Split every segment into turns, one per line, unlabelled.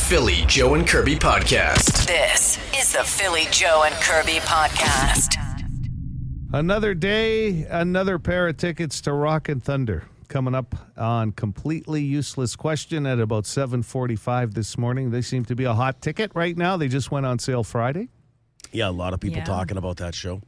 Philly, Joe and Kirby podcast.
This is the Philly, Joe and Kirby podcast.
Another day, another pair of tickets to Rock and Thunder. Coming up on Completely Useless Question at about 7:45 this morning. They seem to be a hot ticket right now. They just went on sale Friday.
Yeah, a lot of people talking about that show.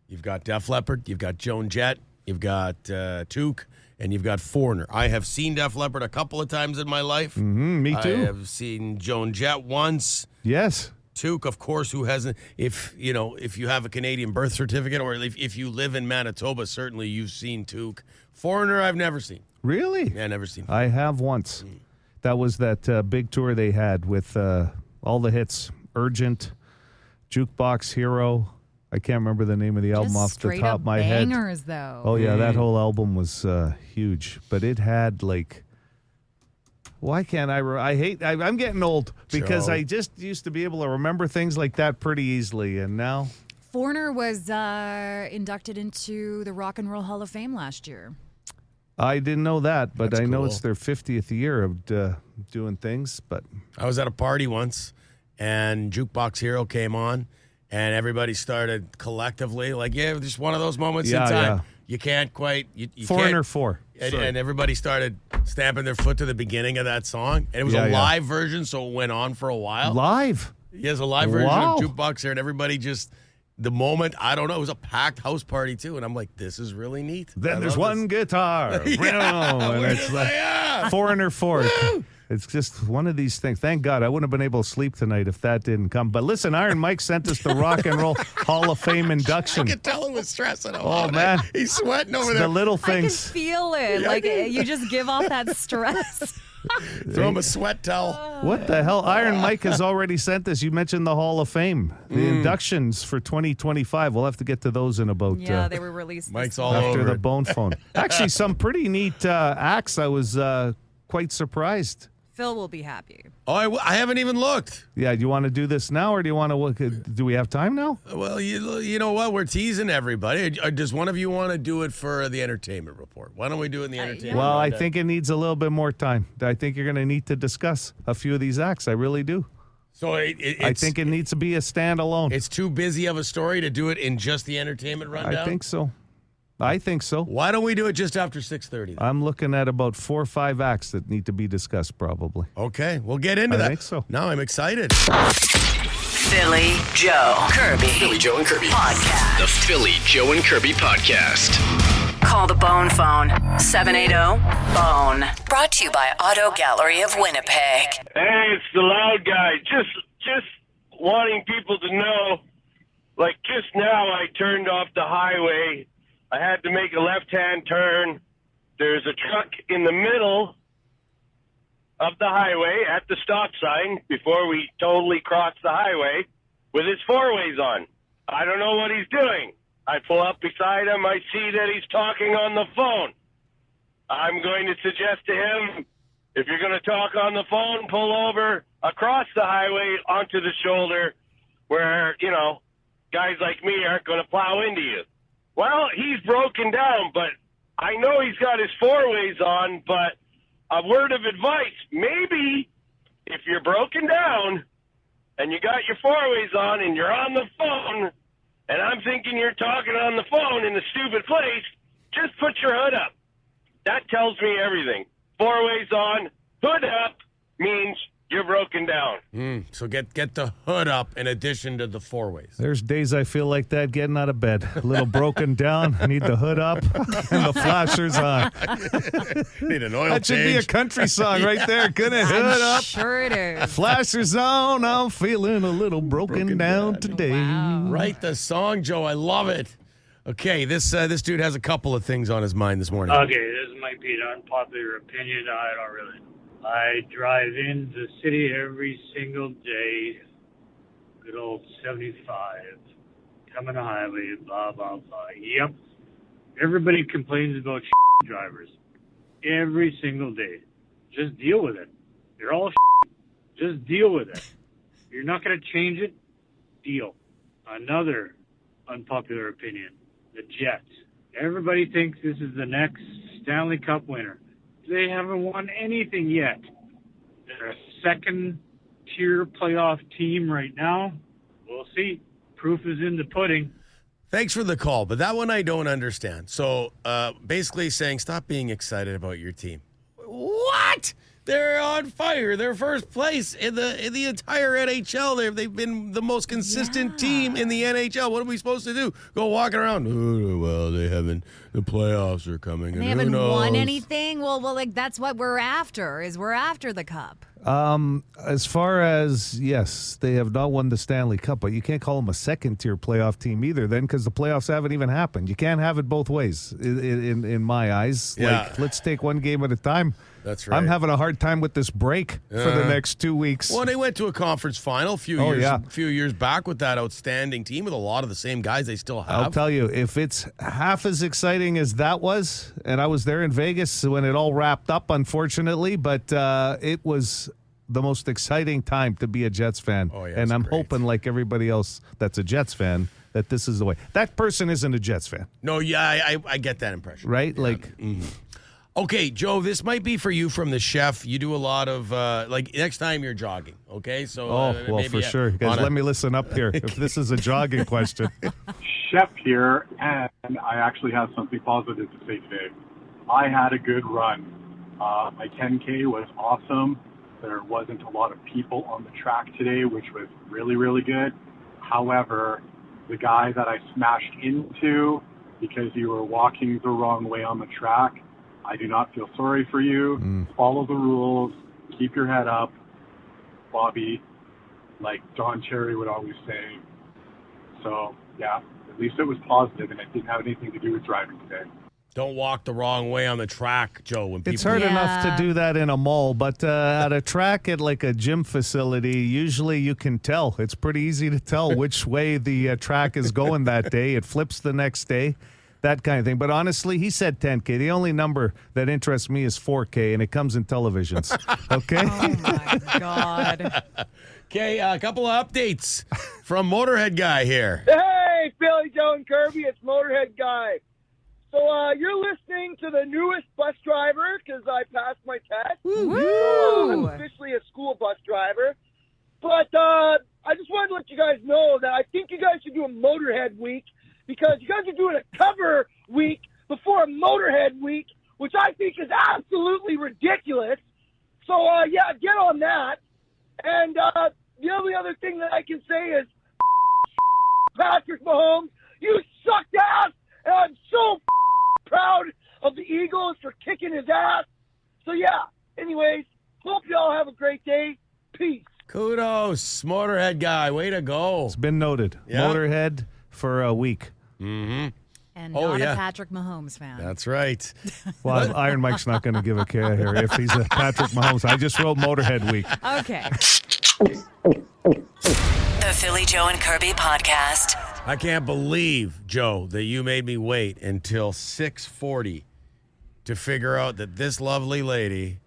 You've got Def Leppard, you've got Joan Jett, you've got Took, and you've got Foreigner. I have seen Def Leppard a couple of times in my life.
Me too.
I have seen Joan Jett once.
Yes.
Took, of course, who hasn't? If you have a Canadian birth certificate, or if you live in Manitoba, certainly you've seen Took. Foreigner, I've never seen.
Really?
Yeah, never seen.
I have once. That was that big tour they had with all the hits. Urgent, Jukebox Hero. I can't remember the name of the album off the top of my head.
Bangers, though.
Oh, yeah, that whole album was huge. But it had, like... Why can't I'm getting old because
Joe.
I just used to be able to remember things like that pretty easily, and now...
Foreigner was inducted into the Rock and Roll Hall of Fame last year.
I didn't know that, but
That's
I know
cool.
it's their 50th year of doing things, but...
I was at a party once, and Jukebox Hero came on, and everybody started collectively, like, just one of those moments in time.
Yeah.
You can't quite... You
Foreigner
can't,
4.
and everybody started stamping their foot to the beginning of that song. And it was
Yeah,
a
yeah.
live version, so it went on for a while.
Live?
Yes, a live version
Wow.
of Jukebox Hero, and everybody just... The moment, I don't know, it was a packed house party, too. And I'm like, this is really neat.
Then
I
there's
love
one
this.
guitar. and it's like Foreigner 4. It's just one of these things. Thank God I wouldn't have been able to sleep tonight if that didn't come. But listen, Iron Mike sent us the Rock and Roll Hall of Fame induction.
I could tell he was stressing out.
Oh, man.
He's sweating over
The
there.
little
I can
things.
feel it. Like, you just give off that stress.
Throw him a sweat towel.
What the hell? Iron Mike has already sent us. You mentioned the Hall of Fame. The inductions for 2025. We'll have to get to those in about...
Yeah, they were released
Mike's
this
all
month.
after
over
the
it.
bone phone. Actually, some pretty neat acts. I was quite surprised.
Phil will be happy.
Oh, I haven't even looked.
Yeah, do you want to do this now, or do you want to look? Do we have time now?
Well, you know what? We're teasing everybody. Does one of you want to do it for the entertainment report? Why don't we do it in the entertainment
Well, I
rundown?
think it needs a little bit more time. I think you're going to need to discuss a few of these acts. I really do.
So
I think it needs to be a standalone.
it's too busy of a story to do it in just the entertainment rundown?
I think so.
Why don't we do it just after 6:30?
I'm looking at about 4 or 5 acts that need to be discussed, probably.
Okay, we'll get into
I
that.
think so.
Now I'm excited.
Philly, Joe, Kirby.
Philly, Joe and Kirby.
Podcast.
The Philly, Joe and Kirby podcast.
Call the Bone Phone, 780-BONE. Brought to you by Auto Gallery of Winnipeg.
Hey, it's the loud guy. Just wanting people to know, like just now I turned off the highway. I had to make a left-hand turn. There's a truck in the middle of the highway at the stop sign before we totally cross the highway with his four-ways on. I don't know what he's doing. I pull up beside him. I see that he's talking on the phone. I'm going to suggest to him, if you're going to talk on the phone, pull over across the highway onto the shoulder where, guys like me aren't going to plow into you. Well, he's broken down, but I know he's got his four-ways on, but a word of advice, maybe if you're broken down and you got your four-ways on and you're on the phone and I'm thinking you're talking on the phone in a stupid place, just put your hood up. That tells me everything. Four-ways on, hood up means you're broken down.
So get the hood up in addition to the four-ways.
There's days I feel like that getting out of bed. A little broken down. I need the hood up and the flashers on.
Need an oil
That should be a
change.
country song right there. Couldn't hood up.
Sure it is.
Flashers on. I'm feeling a little broken down today.
Wow.
Write the song, Joe. I love it. Okay, this dude has a couple of things on his mind this morning.
Okay, this might be an unpopular opinion. I don't really know. I drive into the city every single day. Good old 75. Coming the highway, blah, blah, blah. Yep. Everybody complains about drivers. Every single day. Just deal with it. They're all Just deal with it. You're not going to change it. Deal. Another unpopular opinion. The Jets. Everybody thinks this is the next Stanley Cup winner. They haven't won anything yet. They're a second tier playoff team right now. We'll see. Proof is in the pudding.
Thanks for the call, but that one I don't understand. So basically saying stop being excited about your team. What? They're on fire. They're first place in the entire NHL. They've been the most consistent team in the NHL. What are we supposed to do? Go walking around? Oh, well, they haven't. The playoffs are coming.
And they haven't won anything. Well, like that's what we're after. We're after the cup.
As far as, yes, they have not won the Stanley Cup, but you can't call them a second-tier playoff team either then because the playoffs haven't even happened. You can't have it both ways in my eyes.
Yeah.
Like, let's take one game at a time.
That's right.
I'm having a hard time with this break for the next 2 weeks.
Well, they went to a conference final a few years back with that outstanding team with a lot of the same guys they still have.
I'll tell you, if it's half as exciting as that was, and I was there in Vegas when it all wrapped up, unfortunately, but it was the most exciting time to be a Jets fan.
Oh, yeah,
and I'm
great.
hoping, like everybody else that's a Jets fan, that this is the way. That person isn't a Jets fan,
No, yeah, I get that impression.
right?
Yeah.
Like,
Okay, Joe, this might be for you from the chef. You do a lot of, like, next time you're jogging, okay? So,
well, for sure. Guys, let me listen up here. If this is a jogging question.
Chef here, and I actually have something positive to say today. I had a good run. My 10K was awesome. There wasn't a lot of people on the track today, which was really, really good. However, the guy that I smashed into because you were walking the wrong way on the track, I do not feel sorry for you. Follow the rules. Keep your head up. Bobby, like Don Cherry would always say. So, yeah, at least it was positive, and it didn't have anything to do with driving today.
Don't walk the wrong way on the track, Joe. When people
It's hard enough to do that in a mall, but at a track at like a gym facility, usually you can tell. It's pretty easy to tell which way the track is going that day. It flips the next day, that kind of thing. But honestly, he said 10K. The only number that interests me is 4K, and it comes in televisions. Okay?
Oh, my God.
Okay, a couple of updates from Motorhead Guy here.
Hey, Billy, Joe, and Kirby, it's Motorhead Guy. So you're listening to the newest bus driver because I passed my test. So, I'm officially a school bus driver. But I just wanted to let you guys know that I think you guys should do a Motorhead week because you guys are doing a cover week before a Motorhead week, which I think is absolutely ridiculous. So, yeah, get on that. And the only other thing that I can say is Patrick Mahomes, you sucked ass, and I'm so proud of the Eagles for kicking his ass. So, yeah, anyways, hope you all have a great day. Peace.
Kudos, Motorhead Guy. Way to go.
It's been noted.
Yeah.
Motorhead for a week.
And
Oh,
not
yeah.
a Patrick Mahomes fan.
That's right.
Well, Iron Mike's not going to give a care here if he's a Patrick Mahomes. I just wrote Motorhead week.
Okay.
The Philly Joe and Kirby podcast.
I can't believe, Joe, that you made me wait until 6:40 to figure out that this lovely lady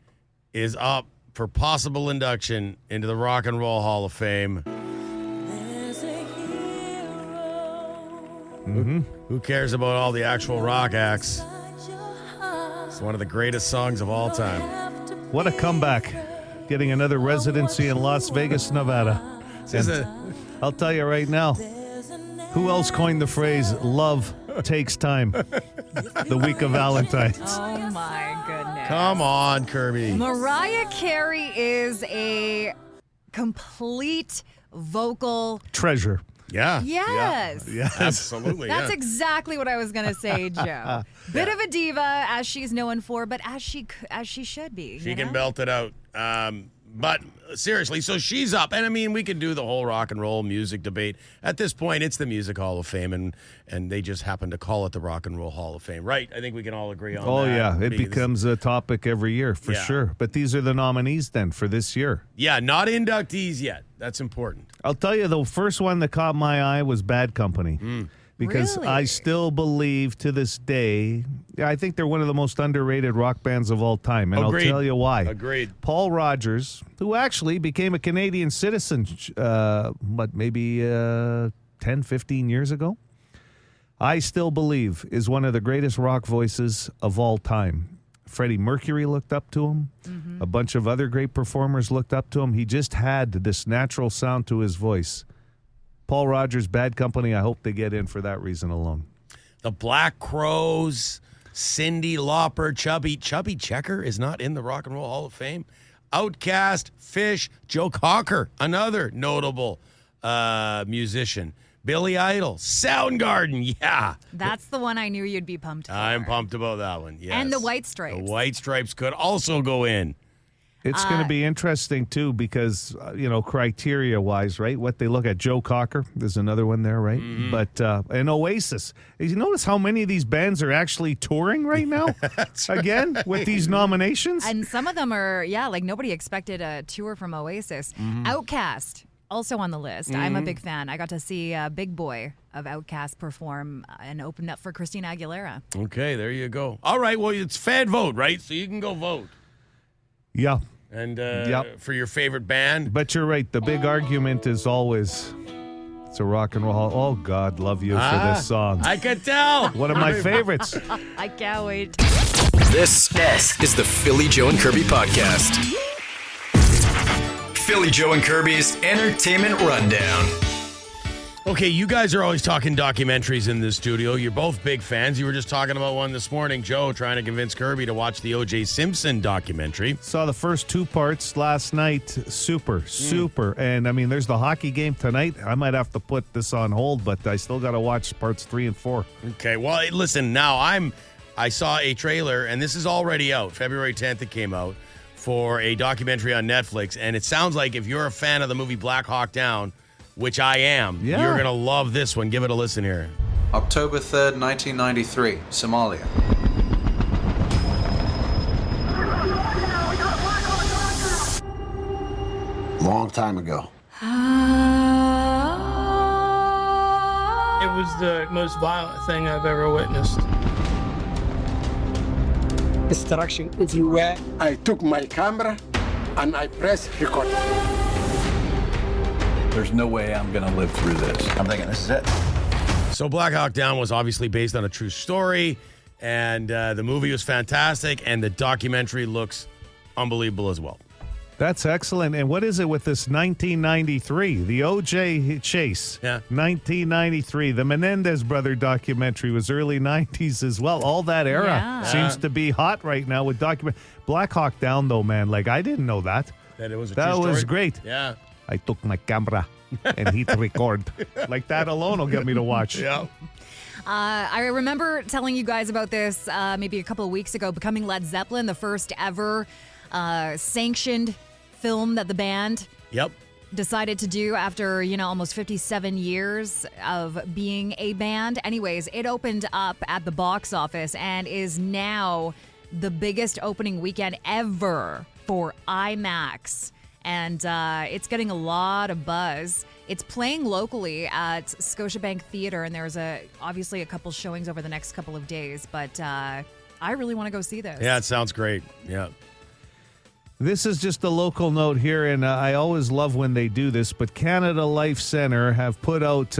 is up for possible induction into the Rock and Roll Hall of Fame. Who cares about all the actual rock acts? It's one of the greatest songs of all time.
What a comeback. Getting another residency in Las Vegas, Nevada. And I'll tell you right now, who else coined the phrase, love takes time? The week of Valentine's.
Oh, my goodness.
Come on, Kirby.
Mariah Carey is a complete vocal.
Treasure.
Yeah.
Yes.
Yes.
Absolutely.
That's
yeah.
exactly what I was going to say, Joe. Bit of a diva, as she's known for, but as she should be.
She
you
can
know?
belt it out. But seriously, so she's up. And I mean, we could do the whole rock and roll music debate. At this point, it's the Music Hall of Fame, and they just happen to call it the Rock and Roll Hall of Fame, right? I think we can all agree on that.
Oh, yeah. It
Because-
becomes a topic every year, for
Yeah.
sure. But these are the nominees then for this year.
Yeah, not inductees yet. That's important.
I'll tell you, the first one that caught my eye was Bad Company. Because
Really?
I still believe to this day, I think they're one of the most underrated rock bands of all time. And
Agreed.
I'll tell you why.
Agreed.
Paul Rogers, who actually became a Canadian citizen, maybe 10, 15 years ago, I still believe is one of the greatest rock voices of all time. Freddie Mercury looked up to him. A bunch of other great performers looked up to him. He just had this natural sound to his voice. Paul Rogers, Bad Company, I hope they get in for that reason alone.
The Black Crowes, Cyndi Lauper, Chubby Checker is not in the Rock and Roll Hall of Fame. Outkast, Fish, Joe Cocker, another notable musician. Billy Idol, Soundgarden, yeah.
That's the one I knew you'd be pumped for.
I'm pumped about that one, yes.
And the White Stripes.
The White Stripes could also go in.
It's going to be interesting, too, because, criteria-wise, right, what they look at. Joe Cocker, there's another one there, right? But, and Oasis. You notice how many of these bands are actually touring right now? Again, with these nominations?
And some of them are, nobody expected a tour from Oasis. Outkast, also on the list. I'm a big fan. I got to see Big Boy of Outkast perform and open up for Christina Aguilera.
Okay, there you go. All right, well, it's fan vote, right? So you can go vote.
Yeah.
And for your favorite band.
But you're right. The big argument is always, it's a rock and roll. Oh, God, love you for this song.
I can tell.
One of my favorites.
I can't wait.
This is the Philly Joe and Kirby Podcast. Philly Joe and Kirby's Entertainment Rundown.
Okay, you guys are always talking documentaries in this studio. You're both big fans. You were just talking about one this morning, Joe, trying to convince Kirby to watch the O.J. Simpson documentary.
Saw the first 2 parts last night. Super. And, there's the hockey game tonight. I might have to put this on hold, but I still got to watch parts 3 and 4.
Okay, well, listen, now I saw a trailer, and this is already out. February 10th it came out, for a documentary on Netflix, and it sounds like if you're a fan of the movie Black Hawk Down, which I am, you're going to love this one. Give it a listen here.
October 3rd, 1993, Somalia.
Long time ago.
It was the most violent thing I've ever witnessed.
Destruction everywhere. I took my camera and I pressed record.
There's no way I'm going to live through this. I'm thinking this is it.
So Black Hawk Down was obviously based on a true story, and the movie was fantastic, and the documentary looks unbelievable as well.
That's excellent. And what is it with this 1993? The O.J. chase.
Yeah.
1993. The Menendez brother documentary was early 90s as well. All that era seems to be hot right now with Black Hawk Down, though, man. Like, I didn't know that.
That it was a
That
true story?
was great.
Yeah.
I took my camera and hit record. Like, that alone will get me to watch.
Yeah.
I remember telling you guys about this maybe a couple of weeks ago, Becoming Led Zeppelin, the first ever sanctioned film that the band decided to do after, almost 57 years of being a band. Anyways, it opened up at the box office and is now the biggest opening weekend ever for IMAX. And it's getting a lot of buzz. It's playing locally at Scotiabank Theater, and there's obviously a couple showings over the next couple of days. But I really want to go see this.
Yeah, it sounds great. Yeah.
This is just a local note here, and I always love when they do this, but Canada Life Centre have put out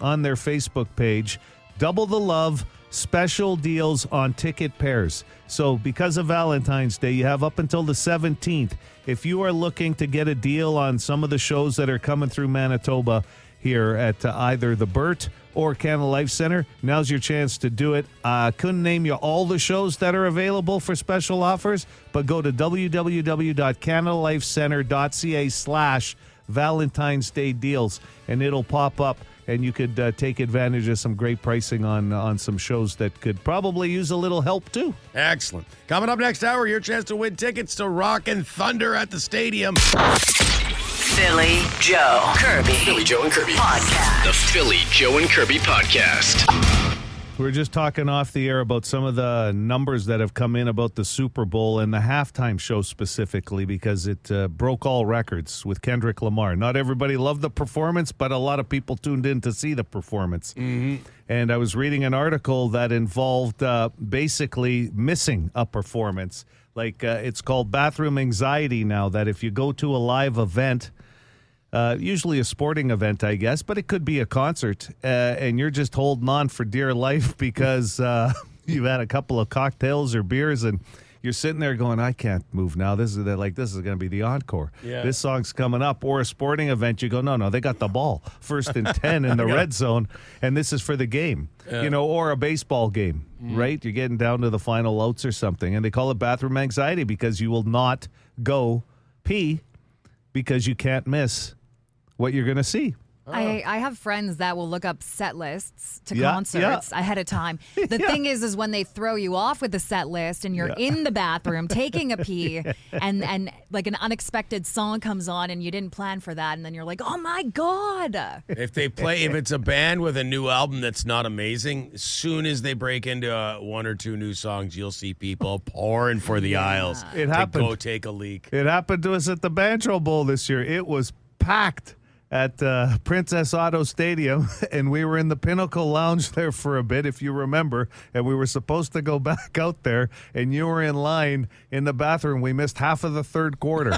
on their Facebook page, Double the Love special deals on ticket pairs. So because of Valentine's Day, you have up until the 17th. If you are looking to get a deal on some of the shows that are coming through Manitoba here at either the Burt or Canada Life Centre, now's your chance to do it. Couldn't name you all the shows that are available for special offers, but go to www.canadalifecentre.ca/Valentine's Day deals, and it'll pop up, and you could take advantage of some great pricing on some shows that could probably use a little help too.
Excellent. Coming up next hour, your chance to win tickets to Rock and Thunder at the stadium.
Philly Joe Kirby.
Philly Joe and Kirby
Podcast.
The Philly Joe and Kirby Podcast.
We were just talking off the air about some of the numbers that have come in about the Super Bowl and the halftime show specifically, because it broke all records with Kendrick Lamar. Not everybody loved the performance, but a lot of people tuned in to see the performance. Mm-hmm. And I was reading an article that involved basically missing a performance. Like it's called bathroom anxiety now, that if you go to a live event, usually a sporting event, I guess, but it could be a concert, and you're just holding on for dear life because you've had a couple of cocktails or beers and you're sitting there going, I can't move now. This is going to be the encore.
Yeah.
This song's coming up. Or a sporting event, you go, no, they got the ball. 1st and 10 in the red zone, and this is for the game. Or a baseball game, right? You're getting down to the final outs or something, and they call it bathroom anxiety because you will not go pee because you can't miss what you're going to see.
I have friends that will look up set lists to concerts ahead of time. The thing is when they throw you off with the set list and you're in the bathroom taking a pee and like an unexpected song comes on and you didn't plan for that, and then you're like, oh my God.
If it's a band with a new album that's not amazing, as soon as they break into one or two new songs, you'll see people pouring for the aisles
It happened.
to go take a leak.
It happened to us at the Banjo Bowl this year. It was packed at Princess Auto Stadium, and we were in the Pinnacle Lounge there for a bit, if you remember, and we were supposed to go back out there, and you were in line in the bathroom. We missed half of the third quarter.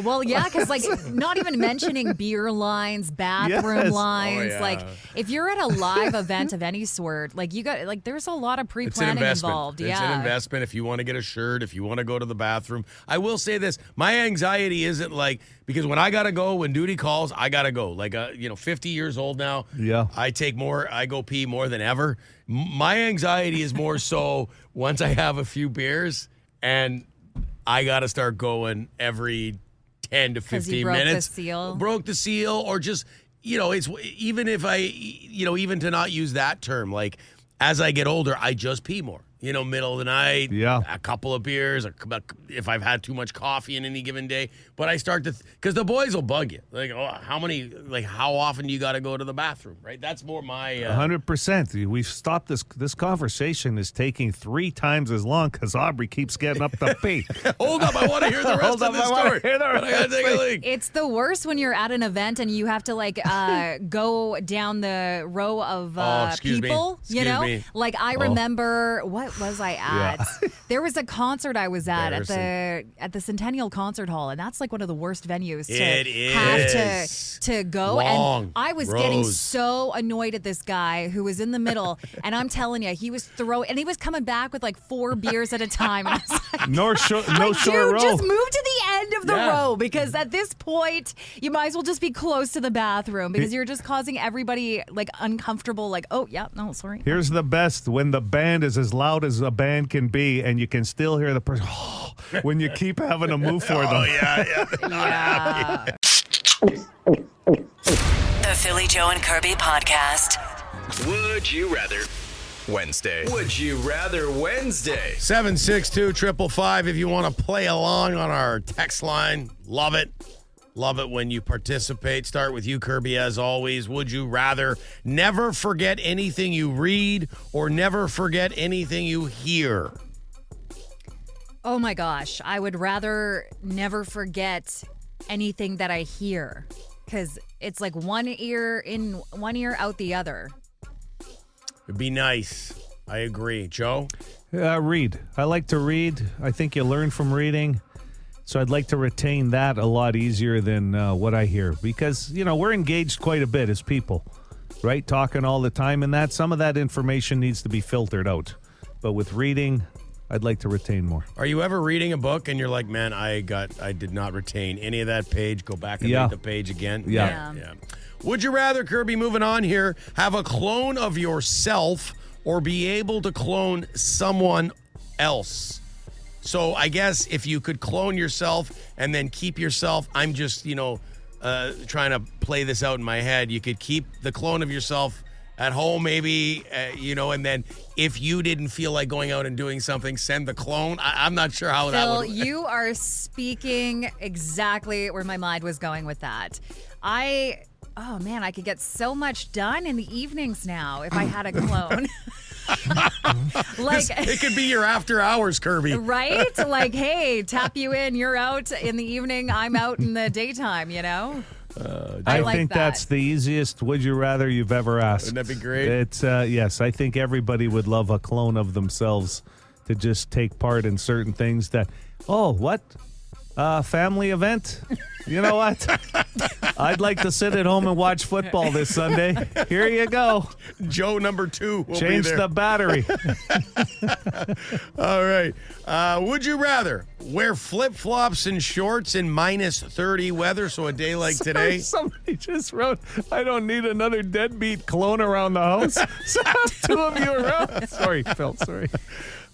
Well, yeah, because like not even mentioning beer lines, bathroom lines. Like if you're at a live event of any sort, like you got like there's a lot of pre-planning involved.
It's an investment. If you want to get a shirt, if you want to go to the bathroom, I will say this: my anxiety isn't like because when I gotta go, when duty calls, I gotta go. Like 50 years old now.
Yeah,
I go pee more than ever. My anxiety is more so once I have a few beers and I got to start going every 10 to 15 minutes. Broke the seal, or just, it's even if even to not use that term, like as I get older, I just pee more. Middle of the night, a couple of beers, if I've had too much coffee in any given day. But I start to, because the boys will bug you. Like, how often do you got to go to the bathroom, right? That's more my...
100%. We've stopped this conversation is taking 3 times as long because Aubrey keeps getting up to pee.
Hold up, I want to hear the rest of the story. I got to take a leak.
It's the worst when you're at an event and you have to go down the row of people,
Excuse me.
Like I remember, what was I at? Yeah. There was a concert I was at the Centennial Concert Hall, and that's like one of the worst venues to go.
Long
and I was
rows.
getting so annoyed at this guy who was in the middle, and I'm telling you, he was he was coming back with like 4 beers at a time. And I was like,
no short row.
Just move to the end of the row, because at this point you might as well just be close to the bathroom, because you're just causing everybody like uncomfortable. Like, oh yeah, no, sorry.
Here's the best: when the band is as loud as a band can be, and you can still hear the person when you keep having to move for them.
Oh yeah.
The Philly Joe and Kirby podcast.
Would you rather Wednesday? Would you rather Wednesday?
762-555 if you want to play along on our text line. Love it. Love it when you participate. Start with you, Kirby, as always. Would you rather never forget anything you read or never forget anything you hear?
Oh my gosh. I would rather never forget anything that I hear, because it's like one ear in, one ear out the other.
It'd be nice. I agree. Joe?
Read. I like to read. I think you learn from reading. So I'd like to retain that a lot easier than what I hear, because, we're engaged quite a bit as people, right? Talking all the time, and that some of that information needs to be filtered out. But with reading, I'd like to retain more.
Are you ever reading a book and you're like, man, I did not retain any of that page. Go back and read the page again.
Yeah.
Would you rather, Kirby, moving on here, have a clone of yourself or be able to clone someone else? So I guess if you could clone yourself and then keep yourself, I'm just, trying to play this out in my head. You could keep the clone of yourself at home, maybe, and then if you didn't feel like going out and doing something, send the clone. I'm not sure how that would work.
You are speaking exactly where my mind was going with that. Oh man, I could get so much done in the evenings now if I had a clone.
It could be your after hours, Kirby.
Right? Like, hey, tap you in, you're out in the evening, I'm out in the daytime,
I think that's the easiest would you rather you've ever asked.
Wouldn't that be great?
It's yes, I think everybody would love a clone of themselves to just take part in certain things that, family event? You know what? I'd like to sit at home and watch football this Sunday. Here you go.
Joe number 2 will
Change
be there.
the battery.
All right. Would you rather wear flip-flops and shorts in minus 30 weather, so a day like today?
Somebody just wrote, I don't need another deadbeat clone around the house. So two of you around. Sorry, Phil, sorry.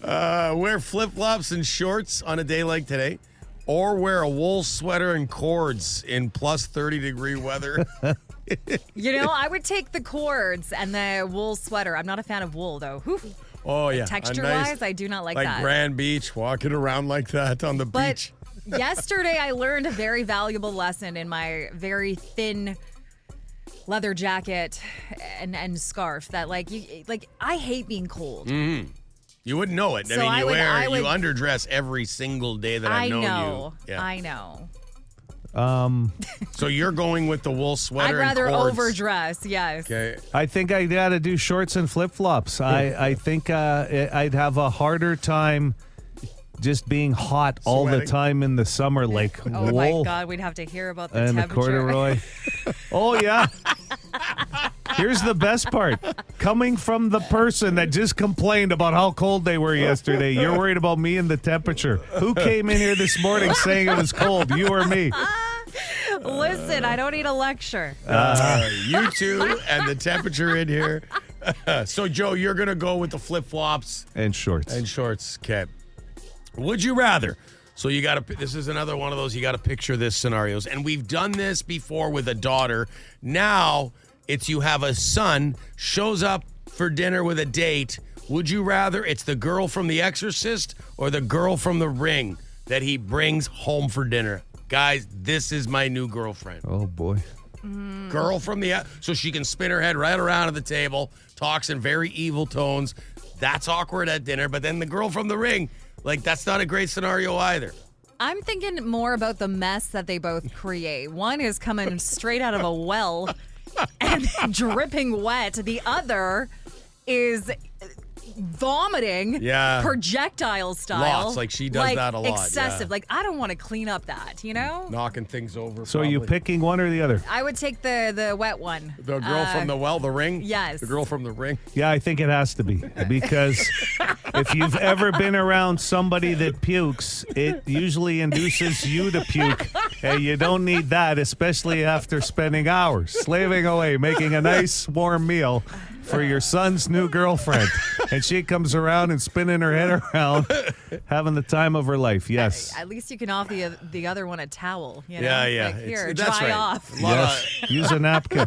Wear flip-flops and shorts on a day like today, or wear a wool sweater and cords in plus 30-degree weather.
I would take the cords and the wool sweater. I'm not a fan of wool, though. Whew.
Oh, yeah.
Texture-wise, I do not like that.
Like Grand Beach, walking around like that on the beach.
Yesterday, I learned a very valuable lesson in my very thin leather jacket and scarf that, I hate being cold.
Mm-hmm. You wouldn't know it.
So
I mean,
you
you underdress every single day that I've known you. Yeah.
I know.
So you're going with the wool sweater and
I'd rather
cords.
overdress, yes.
Okay.
I think I got to do shorts and flip-flops. I think I'd have a harder time just being hot all the time in the summer, like
Oh,
wool
my God. We'd have to hear about the
and the
temperature.
corduroy. Oh, yeah. Here's the best part. Coming from the person that just complained about how cold they were yesterday, you're worried about me and the temperature. Who came in here this morning saying it was cold, you or me?
Listen, I don't need a lecture.
You two and the temperature in here. So, Joe, you're going to go with the flip-flops.
And shorts.
And shorts. Okay. Would you rather? So you got to, this is another one of those, you got to picture this scenarios. And we've done this before with a daughter. Now it's you have a son, shows up for dinner with a date. Would you rather it's the girl from The Exorcist or the girl from The Ring that he brings home for dinner? Guys, this is my new girlfriend.
Oh, boy.
Girl from so she can spin her head right around at the table, talks in very evil tones. That's awkward at dinner. But then the girl from The Ring, that's not a great scenario either.
I'm thinking more about the mess that they both create. One is coming straight out of a well and dripping wet. The other is vomiting projectile style.
Lots, she does that a lot.
Excessive.
Yeah.
I don't want to clean up that,
Knocking things over.
So
probably.
are you picking one or the other?
I would take the wet one.
The girl from The Ring?
Yes.
The girl from The Ring?
Yeah, I think it has to be. Because if you've ever been around somebody that pukes, it usually induces you to puke. And you don't need that, especially after spending hours slaving away, making a nice warm meal for your son's new girlfriend. And she comes around and spinning her head around, having the time of her life. Yes.
At least you can offer the other one a towel.
Yeah.
Here,
that's
dry
right.
off.
Yes. Use a napkin.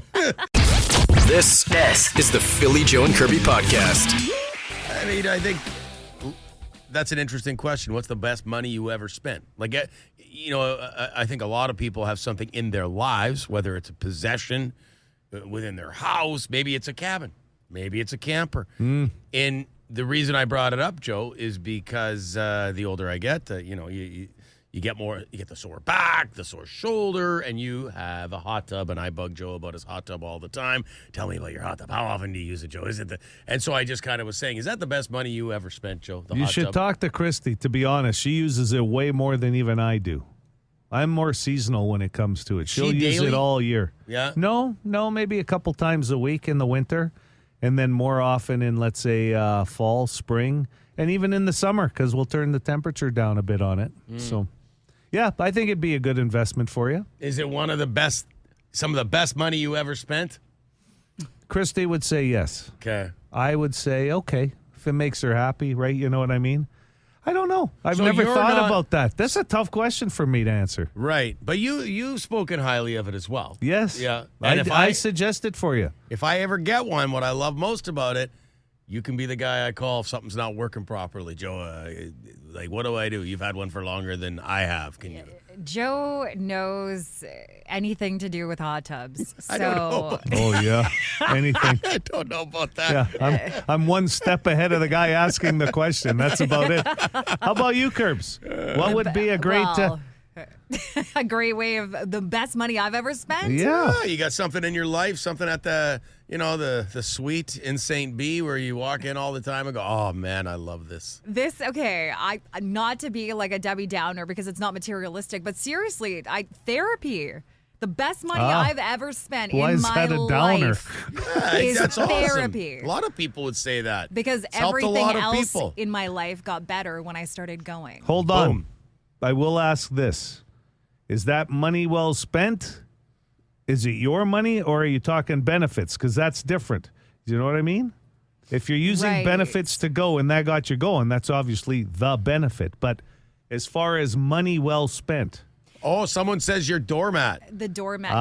This is the Philly Joe and Kirby podcast.
I mean, I think that's an interesting question. What's the best money you ever spent? I think a lot of people have something in their lives, whether it's a possession within their house, maybe it's a cabin. Maybe it's a camper. And the reason I brought it up, Joe, is because the older I get, you get more, you get the sore back, the sore shoulder, and you have a hot tub. And I bug Joe about his hot tub all the time. Tell me about your hot tub. How often do you use it, Joe? And so I just kind of was saying, is that the best money you ever spent, Joe?
You should talk to Christy. To be honest, she uses it way more than even I do. I'm more seasonal when it comes to it. She'll use it all year.
Yeah?
No, maybe a couple times a week in the winter, and then more often in, let's say, fall, spring, and even in the summer, because we'll turn the temperature down a bit on it. So, yeah, I think it'd be a good investment for you.
Is it some of the best money you ever spent?
Christy would say yes.
Okay.
I would say, okay, if it makes her happy, right? You know what I mean? I don't know. I've
So
never
you're
thought
not-
about that. That's a tough question for me to answer.
Right. But you've spoken highly of it as well.
Yes.
Yeah. And
I suggest it for you.
if I ever get one, what I love most about it, you can be the guy I call if something's not working properly. Joe, what do I do? You've had one for longer than I have. Can you?
Joe knows anything to do with hot tubs. So
I don't know about
Oh, yeah. Anything.
I don't know about that.
Yeah, I'm one step ahead of the guy asking the question. That's about it. How about you, Curbs? What would be a great...
a great way of the best money I've ever spent.
Yeah.
You got something in your life, something at the suite in St. B where you walk in all the time and go, oh, man, I love this.
I not to be like a Debbie Downer because it's not materialistic, but seriously, therapy. The best money I've ever spent
Why
in
is
my
that a downer?
life
Yeah,
is
that's
therapy.
awesome. A lot of people would say that.
Because
It's helped a
everything
lot of
else
people.
in my life got better when I started going.
Hold on. I will ask this. Is that money well spent? Is it your money or are you talking benefits? Because that's different. Do you know what I mean? If you're using
Right.
benefits to go and that got you going, that's obviously the benefit. But as far as money well spent.
Oh, someone says you're doormat.
The doormat.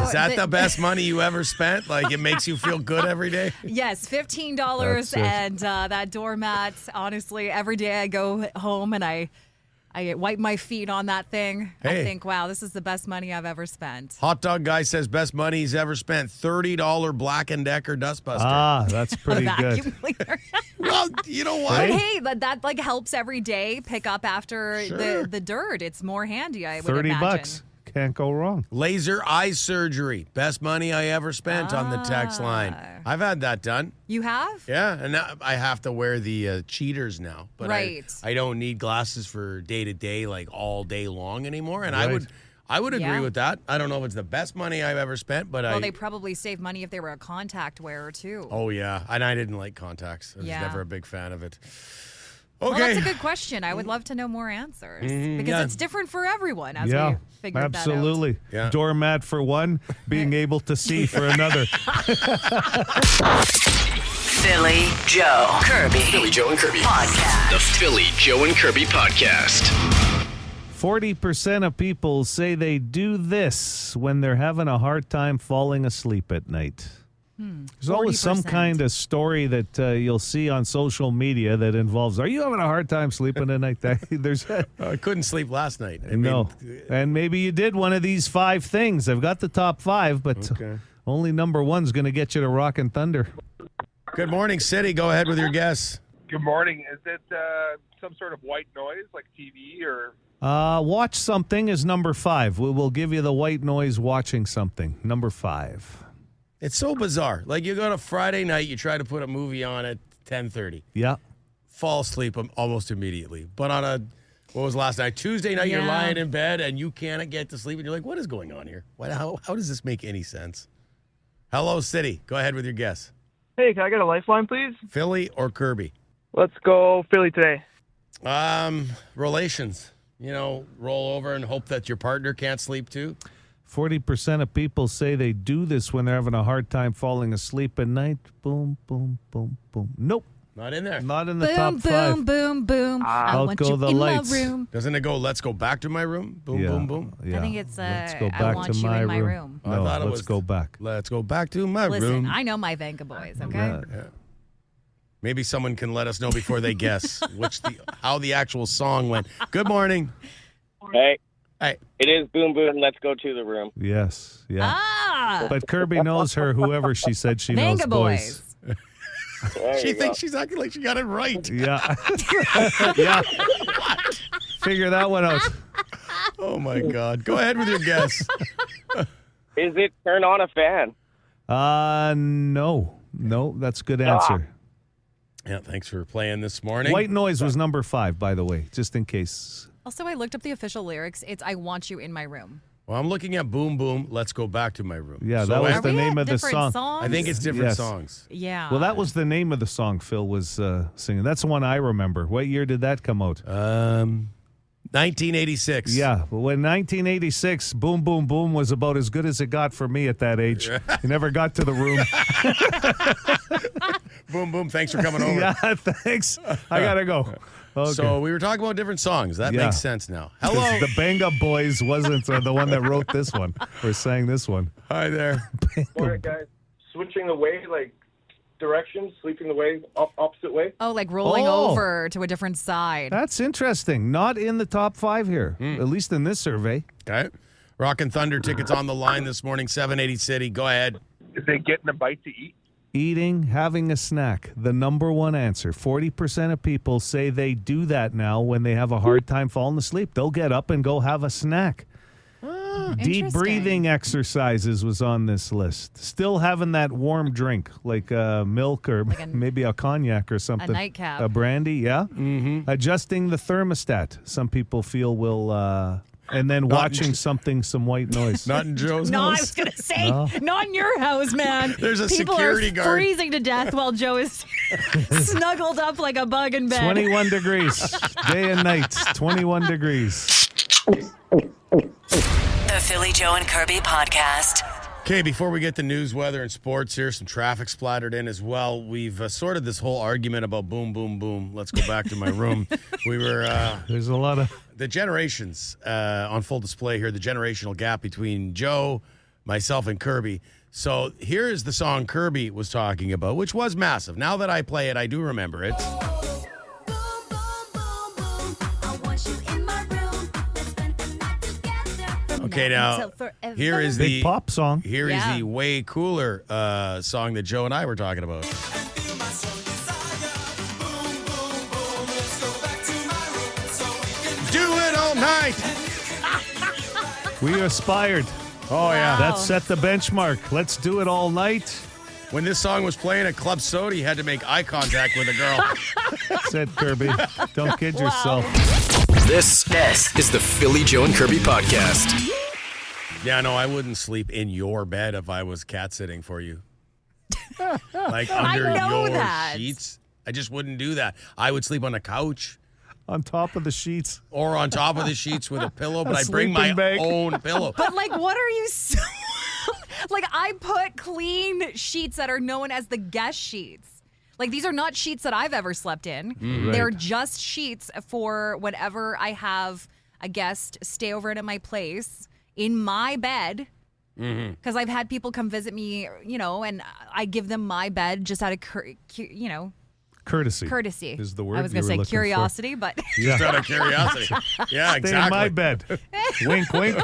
Is that the best money you ever spent? Like it makes you feel good every day?
Yes, $15
That's it.
and that doormat. Honestly, every day I go home and I wipe my feet on that thing.
Hey.
I think, wow, this is the best money I've ever spent.
Hot dog guy says best money he's ever spent. $30 Black & Decker dustbuster.
That's pretty good.
Vacuum cleaner.
Well, you know what?
But hey, that like helps every day pick up after
Sure.
the dirt. It's more handy, I would
30
imagine.
bucks. Can't go wrong.
Laser eye surgery. Best money I ever spent on the text line. I've had that done.
You have?
Yeah, and now I have to wear the cheaters now. But
Right.
I don't need glasses for day to day, like all day long anymore. And
Right.
I would agree
Yeah.
with that. I don't know if it's the best money I've ever spent, but
Well, they probably save money if they were a contact wearer too.
Oh yeah, and I didn't like contacts. I was
Yeah.
never a big fan of it.
Well,
Okay.
that's a good question. I would love to know more answers because
yeah.
it's different for everyone as
Yeah,
we figured that out.
absolutely.
Yeah.
Doormat for one, being able to see for another.
Philly Joe Kirby.
Philly Joe and Kirby.
Podcast.
The Philly Joe and Kirby Podcast.
40% of people say they do this when they're having a hard time falling asleep at night. There's always some
40%.
kind of story that you'll see on social media that involves, are you having a hard time sleeping at night? There's
I couldn't sleep last night. I
no.
mean,
And maybe you did one of these 5 things. I've got the top 5, but only number 1's going to get you to Rockin' Thunder.
Good morning, City. Go ahead with your guess.
Good morning. Is it some sort of white noise like TV or?
Watch something is number 5. We will give you the white noise watching something. Number 5.
It's so bizarre. Like you go to Friday night, you try to put a movie on at 10:30.
Yeah.
Fall asleep almost immediately. But on what was last night? Tuesday night, you're
Yeah.
lying in bed and you can't get to sleep. And you're like, what is going on here? How does this make any sense? Hello, City. Go ahead with your guess.
Hey, can I get a lifeline, please?
Philly or Kirby?
Let's go Philly today.
Relations. You know, roll over and hope that your partner can't sleep too.
40% of people say they do this when they're having a hard time falling asleep at night. Boom, boom, boom, boom. Nope.
Not in there.
Not in the
Boom,
top
boom,
5.
boom, boom. I
Out
want
go
you
the
in
lights.
my room.
Doesn't it go, let's go back to my room? Boom,
Yeah.
boom, boom.
Yeah.
I think it's
Let's go
I
back
want
to
you
my
in my
room.
room.
I
No,
thought it
let's
was-
go back.
Let's go back to my
Listen,
room.
I know my Venga boys, okay?
Yeah.
Maybe someone can let us know before they guess how the actual song went. Good morning.
Hey.
Hey.
It is Boom Boom. Let's go to the room.
Yes. Yeah.
Ah!
But Kirby knows her, whoever she said she knows
Venga
boys.
She thinks she's acting like she got it right.
Yeah. Yeah. Figure that one out.
Oh, my God. Go ahead with your guess.
Is it Turn On a Fan?
No. No, that's a good answer.
Yeah, thanks for playing this morning.
White noise was number 5, by the way, just in case.
Also, I looked up the official lyrics. It's I want you in my room.
Well, I'm looking at Boom Boom. Let's go back to my room.
Yeah,
So
that was
Are
the
we
name
at
of the
different
song.
songs?
I think it's different
Yes.
songs.
Yeah.
Well, that was the name of the song Phil was singing. That's the one I remember. What year did that come out?
1986.
Yeah, but when 1986, Boom Boom Boom was about as good as it got for me at that age. You never got to the room.
Boom Boom, thanks for coming over.
Yeah, thanks. I got to go. Okay.
So we were talking about different songs. That
Yeah.
makes sense now.
'Cause
Hello.
the Banga Boys wasn't the one that wrote this one or sang this one.
Hi there.
Morning, guys. Switching the way, like directions, sleeping the way, opposite way.
Oh, like rolling
Oh.
over to a different side.
That's interesting. Not in the top 5 here, at least in this survey.
Okay. Rockin' Thunder tickets on the line this morning, 780 City. Go ahead.
Is it getting a bite to eat?
Eating, having a snack, the number 1 answer. 40% of people say they do that now when they have a hard time falling asleep. They'll get up and go have a snack. Deep
Interesting.
breathing exercises was on this list. Still having that warm drink, like milk or maybe a cognac or something.
nightcap.
A brandy, yeah. Mm-hmm. Adjusting the thermostat. Some people feel will and then watching some white noise.
Not in Joe's
No, I
house.
was going to say,
No.
not in your house, man.
There's a
People
security
are
guard.
freezing to death while Joe is snuggled up like a bug in bed.
21 degrees. Day and night. 21 degrees.
The Philly Joe and Kirby podcast.
Okay, before we get to news, weather, and sports here, some traffic splattered in as well. We've sorted this whole argument about boom, boom, boom. Let's go back to my room. We were...
There's a lot of...
The generations on full display here, the generational gap between Joe, myself, and Kirby. So here is the song Kirby was talking about, which was massive. Now that I play it, I do remember it. Okay, now here is
Big
the
pop song.
Here is the way cooler song that Joe and I were talking about. Do it all night.
We aspired.
Oh, yeah.
That set the benchmark. Let's do it all night.
When this song was playing at Club Soda, you had to make eye contact with a girl.
Said Kirby. Don't kid yourself.
This is the Philly Joe and Kirby podcast.
Yeah, no, I wouldn't sleep in your bed if I was cat sitting for you. Like under your sheets. I just wouldn't do that. I would sleep on the couch.
On top of the sheets.
Or on top of the sheets with a pillow, but I bring my
sleeping bag.
own pillow.
But like, what are you so... Like, I put clean sheets that are known as the guest sheets. Like, these are not sheets that I've ever slept in.
Right.
They're just sheets for whenever I have a guest stay over at my place in my bed. Because I've had people come visit me, you know, and I give them my bed just out of,
Courtesy.
Courtesy
is the word
I was
you
going
were
to say
looking
curiosity, but
Just out of curiosity. Yeah,
Stay
exactly.
in my bed. Wink, wink.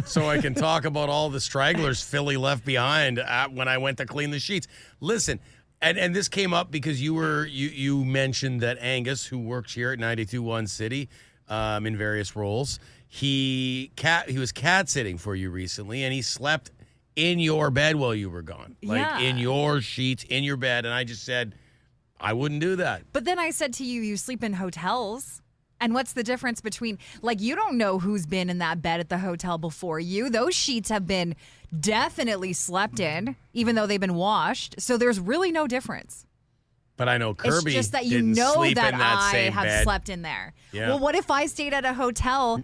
So I can talk about all the stragglers Philly left behind when I went to clean the sheets. Listen, and this came up because you mentioned that Angus, who works here at 92.1 City in various roles, he was cat sitting for you recently, and he slept in your bed while you were gone. Like in your sheets, in your bed. And I just said, I wouldn't do that.
But then I said to you, you sleep in hotels. And what's the difference between, like, you don't know who's been in that bed at the hotel before you. Those sheets have been definitely slept in, even though they've been washed. So there's really no difference.
But I know Kirby
It's just that you
didn't
know
sleep
that
in that
I
same
have
bed.
slept in there.
Yeah.
Well, what if I stayed at a hotel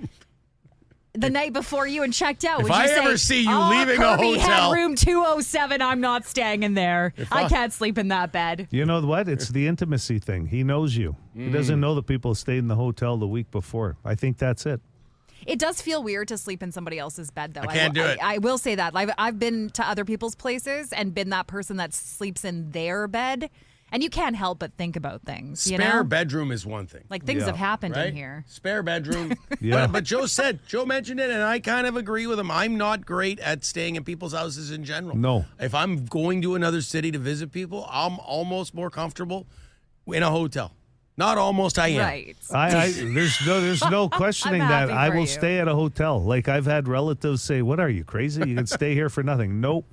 the night before you and checked out?
If
Would you
I
say,
ever see you
"Oh,
leaving a
Kirby
hotel-"
had room 207, I'm not staying in there. I can't sleep in that bed.
You know what? It's the intimacy thing. He knows you. He doesn't know the people who stayed in the hotel the week before. I think that's it.
It does feel weird to sleep in somebody else's bed, though.
I can't do it.
I will say that. I've been to other people's places and been that person that sleeps in their bed, and you can't help but think about things.
Spare bedroom is one thing.
Like, things have happened
right?
in here.
Spare bedroom.
Yeah.
But Joe mentioned it, and I kind of agree with him. I'm not great at staying in people's houses in general.
No.
If I'm going to another city to visit people, I'm almost more comfortable in a hotel. Not almost, I am.
Right.
There's no questioning
I'm
that.
happy
I
for
will
you.
stay at a hotel. Like, I've had relatives say, "What are you, crazy? You can stay here for nothing." Nope.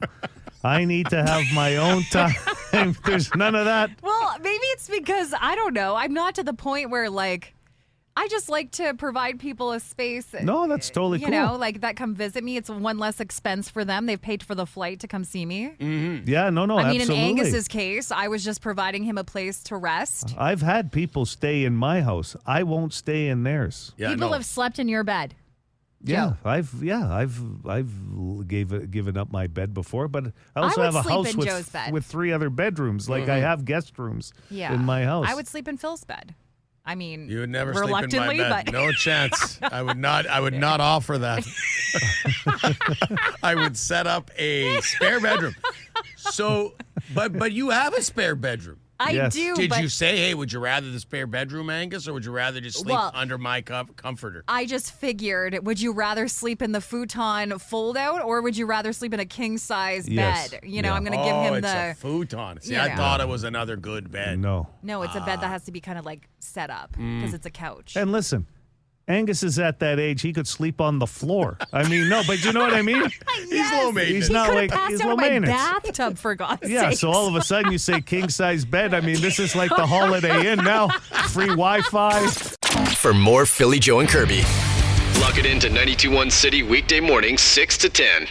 I need to have my own time. There's none of that.
Well, maybe it's because, I don't know, I'm not to the point where, like, I just like to provide people a space.
No, that's totally cool.
You know, like, that come visit me. It's one less expense for them. They've paid for the flight to come see me.
Yeah, no,
I mean,
absolutely.
in Angus's case, I was just providing him a place to rest.
I've had people stay in my house. I won't stay in theirs.
Yeah,
People have slept in your bed.
Yeah, I've given up my bed before, but I also
would
have a
sleep
house
in Joe's bed.
with 3 other bedrooms. Like, I have guest rooms
Yeah.
in my house.
I would sleep in Phil's bed. I mean,
You would never sleep in my
reluctantly,
bed.
but
No chance. I would not offer that. I would set up a spare bedroom. So, but you have a spare bedroom.
I
Yes.
do.
Did
but
you say, hey, would you rather the spare bedroom, Angus, or would you rather just sleep
Well,
under my comforter?
I just figured, would you rather sleep in the futon fold out, or would you rather sleep in a king size
Yes.
bed? You know,
Yeah.
I'm going to give him
it's
the.
a futon. See,
you
I
know.
thought it was another good bed.
No.
No, it's a bed that has to be kind of like set up because it's a couch.
And listen, Angus is at that age, he could sleep on the floor. I mean, no, but you know what I mean?
He's low maintenance.
He's not
Could
like,
have passed
he's
out
low
of my
maintenance.
bathtub for God's
Yeah,
sake.
so all of a sudden you say king size bed. I mean, this is like the Holiday Inn now. Free Wi-Fi.
For more Philly Joe and Kirby, Lock it into 92.1 City weekday mornings 6 to 10.